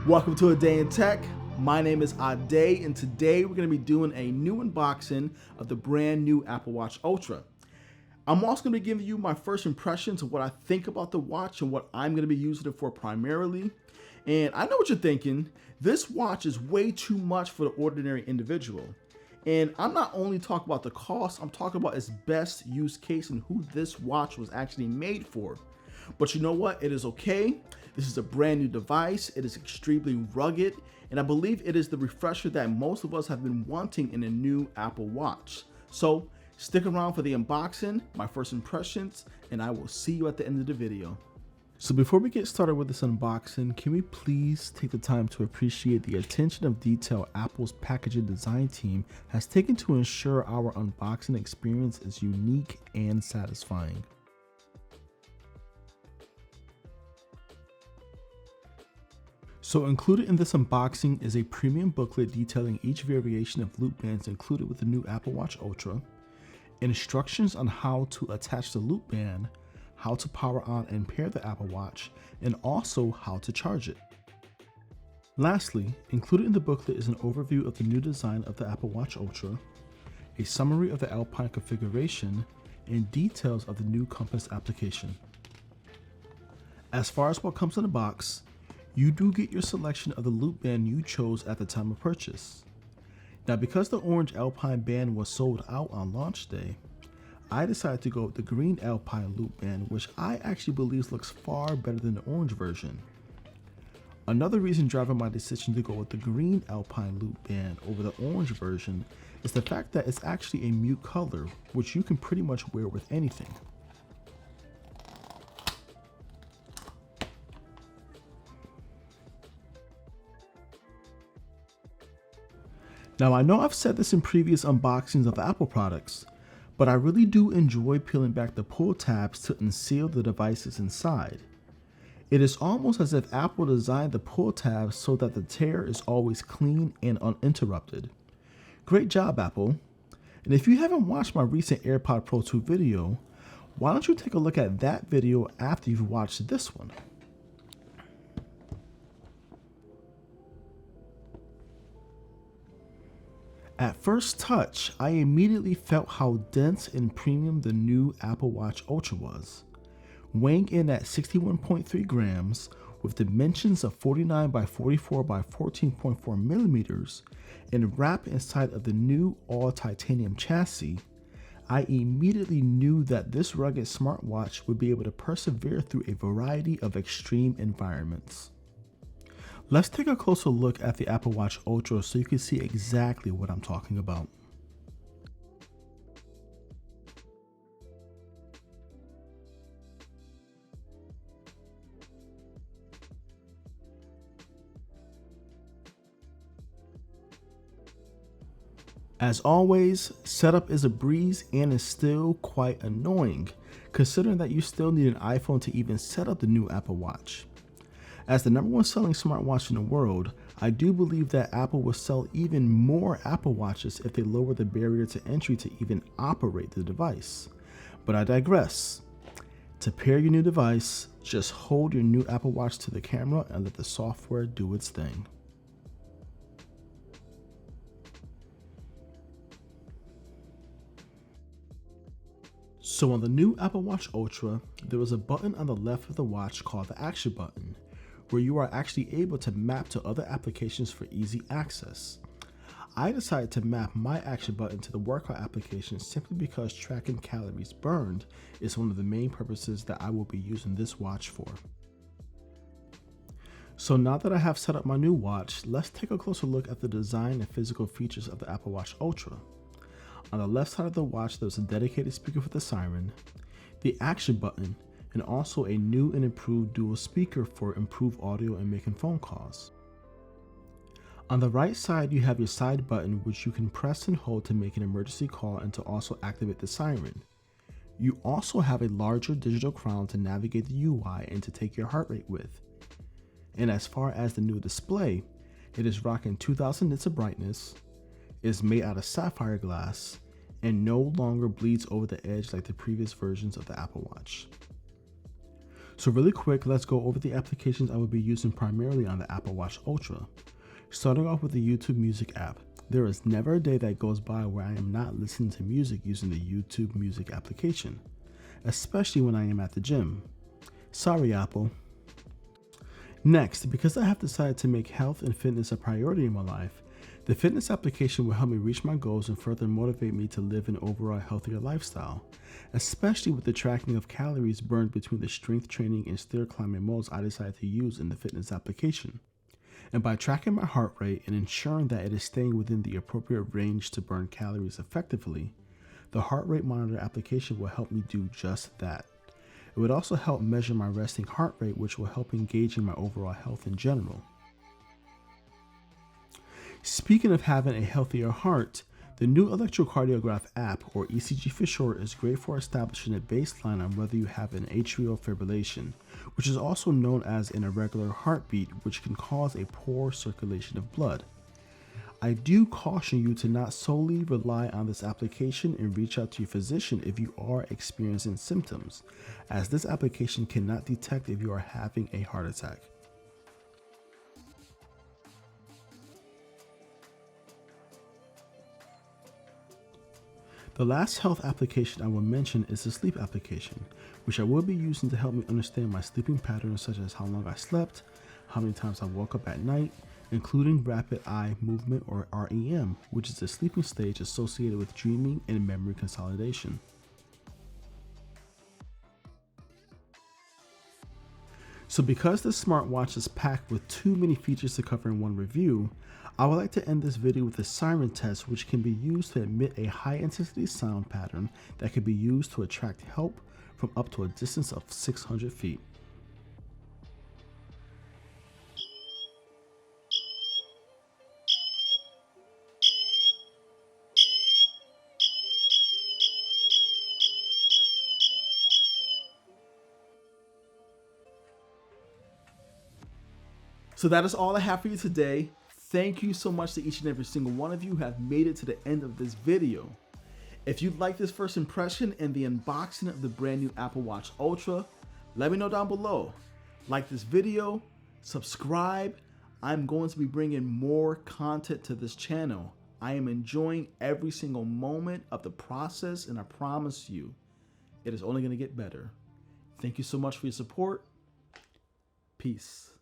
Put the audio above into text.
Welcome to A Day in Tech. My name is Ade, and today we're going to be doing a new unboxing of the brand new Apple Watch Ultra. I'm also going to be giving you my first impressions of what I think about the watch and what I'm going to be using it for primarily. And I know what you're thinking, this watch is way too much for the ordinary individual. And I'm not only talking about the cost, I'm talking about its best use case and who this watch was actually made for. But you know what? It is okay. This is a brand new device. It is extremely rugged, and I believe it is the refresher that most of us have been wanting in a new Apple Watch. So stick around for the unboxing, my first impressions, and I will see you at the end of the video. So before we get started with this unboxing, can we please take the time to appreciate the attention of detail Apple's packaging design team has taken to ensure our unboxing experience is unique and satisfying. So included in this unboxing is a premium booklet detailing each variation of loop bands included with the new Apple Watch Ultra, instructions on how to attach the loop band, how to power on and pair the Apple Watch, and also how to charge it. Lastly, included in the booklet is an overview of the new design of the Apple Watch Ultra, a summary of the Alpine configuration, and details of the new compass application. As far as what comes in the box, you do get your selection of the loop band you chose at the time of purchase. Now, because the orange Alpine band was sold out on launch day, I decided to go with the green Alpine loop band, which I actually believe looks far better than the orange version. Another reason driving my decision to go with the green Alpine loop band over the orange version is the fact that it's actually a mute color, which you can pretty much wear with anything. Now, I know I've said this in previous unboxings of Apple products, but I really do enjoy peeling back the pull tabs to unseal the devices inside. It is almost as if Apple designed the pull tabs so that the tear is always clean and uninterrupted. Great job, Apple. And if you haven't watched my recent AirPod Pro 2 video, why don't you take a look at that video after you've watched this one? At first touch, I immediately felt how dense and premium the new Apple Watch Ultra was. Weighing in at 61.3 grams with dimensions of 49 by 44 by 14.4 millimeters and wrapped inside of the new all titanium chassis, I immediately knew that this rugged smartwatch would be able to persevere through a variety of extreme environments. Let's take a closer look at the Apple Watch Ultra so you can see exactly what I'm talking about. As always, setup is a breeze and is still quite annoying, considering that you still need an iPhone to even set up the new Apple Watch. As the #1 selling smartwatch in the world, I do believe that Apple will sell even more Apple Watches if they lower the barrier to entry to even operate the device. But I digress. To pair your new device, just hold your new Apple Watch to the camera and let the software do its thing. So on the new Apple Watch Ultra, there was a button on the left of the watch called the Action button, where you are actually able to map to other applications for easy access. I decided to map my action button to the workout application simply because tracking calories burned is one of the main purposes that I will be using this watch for. So now that I have set up my new watch, let's take a closer look at the design and physical features of the Apple Watch Ultra. On the left side of the watch, there's a dedicated speaker for the Siren, the action button, and also a new and improved dual speaker for improved audio and making phone calls. On the right side, you have your side button, which you can press and hold to make an emergency call and to also activate the siren. You also have a larger digital crown to navigate the UI and to take your heart rate with. And as far as the new display, it is rocking 2000 nits of brightness, is made out of sapphire glass, and no longer bleeds over the edge like the previous versions of the Apple Watch. So really quick, let's go over the applications I will be using primarily on the Apple Watch Ultra. Starting off with the YouTube Music app. There is never a day that goes by where I am not listening to music using the YouTube Music application, especially when I am at the gym. Sorry, Apple. Next, because I have decided to make health and fitness a priority in my life, the fitness application will help me reach my goals and further motivate me to live an overall healthier lifestyle, especially with the tracking of calories burned between the strength training and stair climbing modes I decided to use in the fitness application. And by tracking my heart rate and ensuring that it is staying within the appropriate range to burn calories effectively, the heart rate monitor application will help me do just that. It would also help measure my resting heart rate, which will help engage in my overall health in general. Speaking of having a healthier heart, the new electrocardiograph app, or ECG for short, is great for establishing a baseline on whether you have an atrial fibrillation, which is also known as an irregular heartbeat, which can cause a poor circulation of blood. I do caution you to not solely rely on this application and reach out to your physician if you are experiencing symptoms, as this application cannot detect if you are having a heart attack. The last health application I will mention is the sleep application, which I will be using to help me understand my sleeping patterns, such as how long I slept, how many times I woke up at night, including rapid eye movement, or REM, which is a sleeping stage associated with dreaming and memory consolidation. So because this smartwatch is packed with too many features to cover in one review, I would like to end this video with a siren test, which can be used to emit a high intensity sound pattern that can be used to attract help from up to a distance of 600 feet. So that is all I have for you today. Thank you so much to each and every single one of you who have made it to the end of this video. If you'd like this first impression and the unboxing of the brand new Apple Watch Ultra, let me know down below. Like this video, subscribe. I'm going to be bringing more content to this channel. I am enjoying every single moment of the process, and I promise you, it is only going to get better. Thank you so much for your support. Peace.